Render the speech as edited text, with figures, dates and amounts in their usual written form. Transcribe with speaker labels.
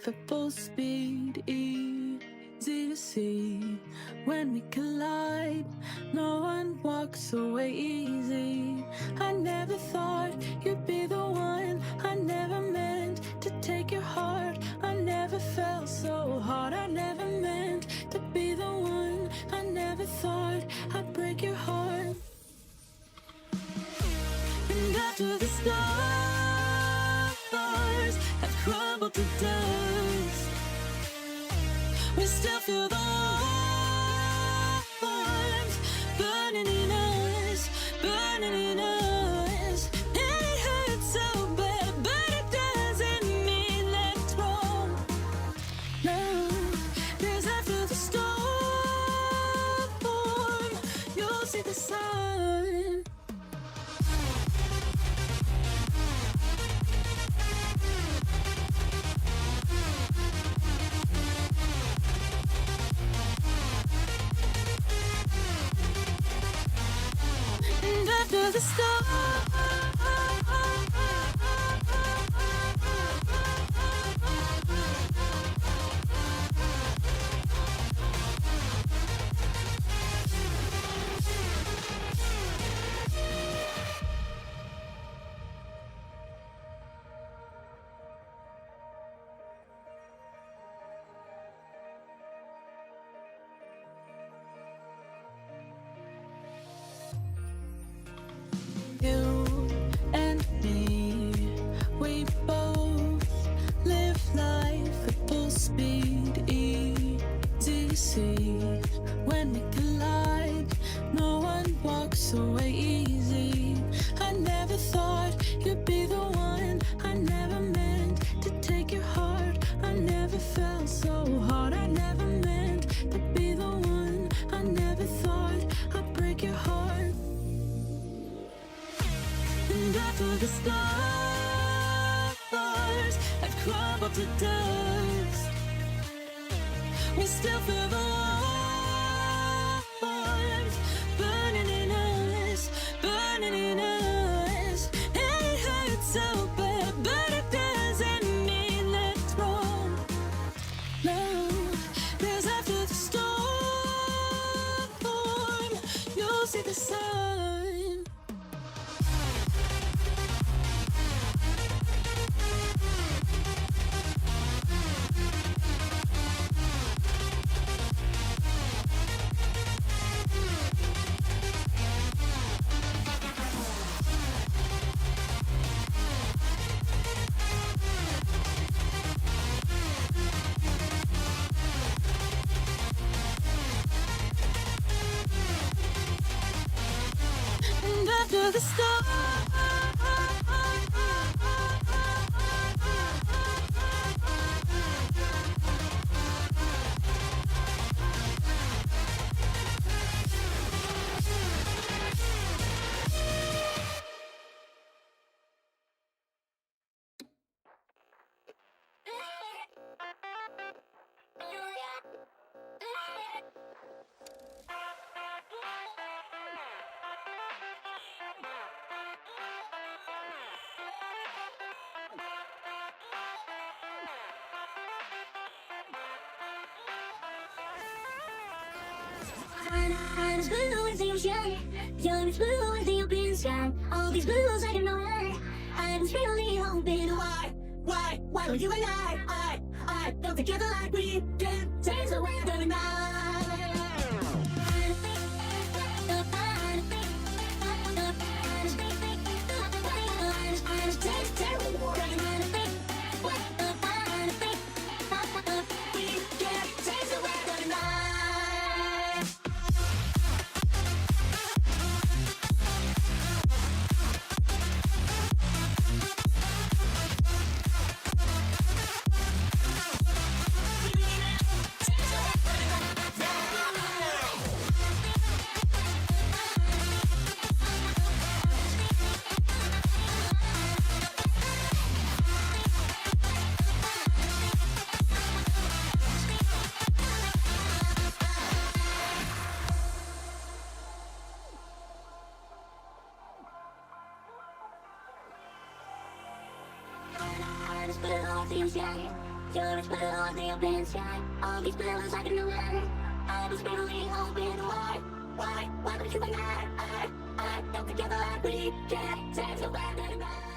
Speaker 1: life at full speed, easy to see when we collide. No one walks away easy. I never thought you'd be the one. I never meant to take your heart. I never felt so hard. I never meant to be the one. I never thought I'd break your heart. And after the stars have crumbled to dust, we still feel the warmth burning in us, burning in us. And it hurts so bad, but it doesn't mean that it's wrong. No, 'cause after the storm, you'll see the sun. And after the storm, you and me, we both live life at full speed, easy to see when we collide. No one walks away easy. I never thought you'd be the one. I never meant to take your heart. I never felt so hard. I never meant to be the one. I never thought I'd break your heart. And after the stars have crumbled to dust, we still feel the warmth burning in us, burning in us. And it hurts so bad, but it doesn't mean that it's wrong. No, 'cause after the storm, you'll see the sun. And after the storm,
Speaker 2: It's blue as the ocean, young as blue as the open sky. All these blues I can know why. I was really hoping why don't you and I don't together like we can change the weather tonight. But it all feels young. You're as blue as the open sky. All these blues I can know it. I was really hoping why would you and I don't together like we can. There's no way that